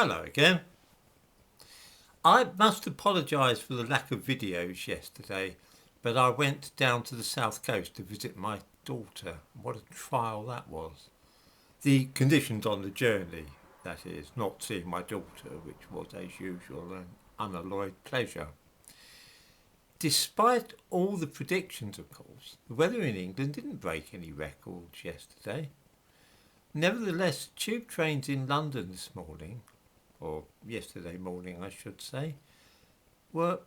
Hello again. I must apologise for the lack of videos yesterday, but I went down to the south coast to visit my daughter. What a trial that was. The conditions on the journey, that is, not seeing my daughter, which was as usual an unalloyed pleasure. Despite all the predictions, of course, the weather in England didn't break any records yesterday. Nevertheless, tube trains in London this morning, or yesterday morning I should say, were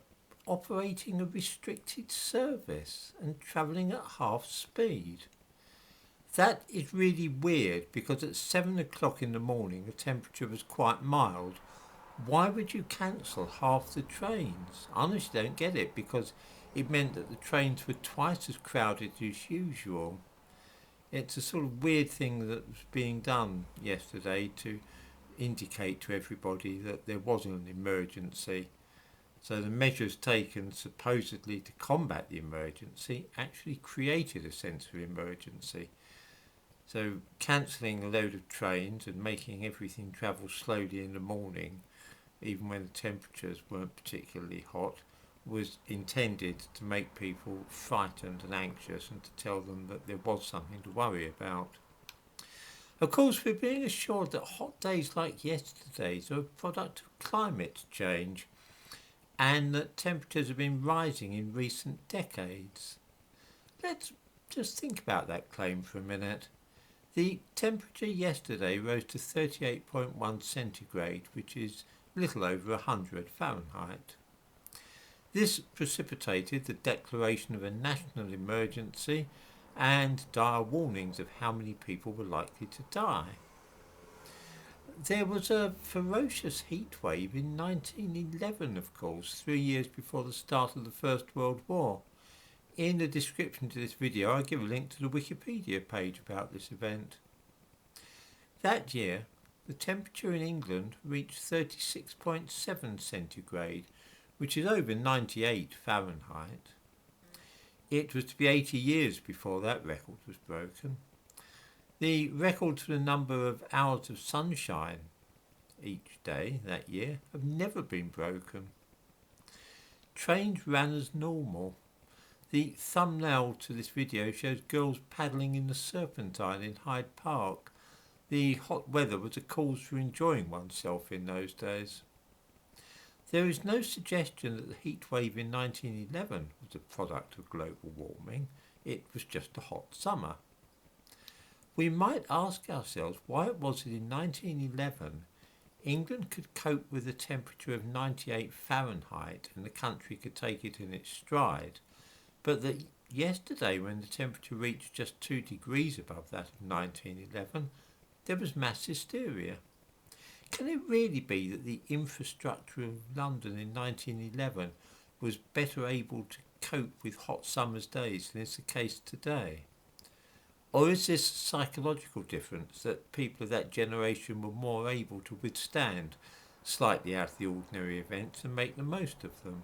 operating a restricted service and travelling at half speed. That is really weird because at 7 o'clock in the morning the temperature was quite mild. Why would you cancel half the trains? I honestly don't get it, because it meant that the trains were twice as crowded as usual. It's a sort of weird thing that was being done yesterday to indicate to everybody that there wasn't an emergency. So the measures taken supposedly to combat the emergency actually created a sense of emergency. So cancelling a load of trains and making everything travel slowly in the morning, even when the temperatures weren't particularly hot, was intended to make people frightened and anxious and to tell them that there was something to worry about. Of course, we're being assured that hot days like yesterday's are a product of climate change and that temperatures have been rising in recent decades. Let's just think about that claim for a minute. The temperature yesterday rose to 38.1 centigrade, which is a little over 100 Fahrenheit. This precipitated the declaration of a national emergency and dire warnings of how many people were likely to die. There was a ferocious heat wave in 1911, of course, 3 years before the start of the First World War. In the description to this video I give a link to the Wikipedia page about this event. That year the temperature in England reached 36.7 centigrade, which is over 98 Fahrenheit. It was to be 80 years before that record was broken. The record for the number of hours of sunshine each day that year have never been broken. Trains ran as normal. The thumbnail to this video shows girls paddling in the Serpentine in Hyde Park. The hot weather was a cause for enjoying oneself in those days. There is no suggestion that the heat wave in 1911 was a product of global warming. It was just a hot summer. We might ask ourselves why it was that in 1911 England could cope with a temperature of 98 Fahrenheit and the country could take it in its stride, but that yesterday, when the temperature reached just 2 degrees above that of 1911, there was mass hysteria. Can it really be that the infrastructure of London in 1911 was better able to cope with hot summer's days than is the case today? Or is this a psychological difference, that people of that generation were more able to withstand slightly out of the ordinary events and make the most of them?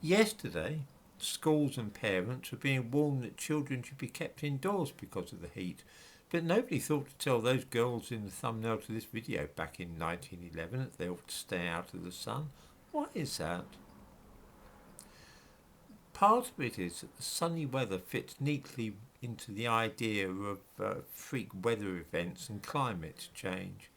Yesterday, schools and parents were being warned that children should be kept indoors because of the heat, but nobody thought to tell those girls in the thumbnail to this video back in 1911 that they ought to stay out of the sun. Why is that? Part of it is that the sunny weather fits neatly into the idea of freak weather events and climate change.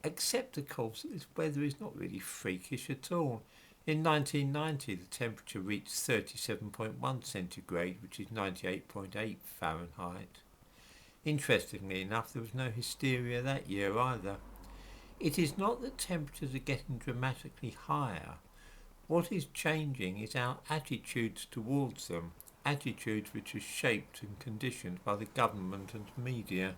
Except, of course, that this weather is not really freakish at all. In 1990 the temperature reached 37.1 centigrade, which is 98.8 Fahrenheit. Interestingly enough, there was no hysteria that year either. It is not that temperatures are getting dramatically higher. What is changing is our attitudes towards them, attitudes which are shaped and conditioned by the government and media.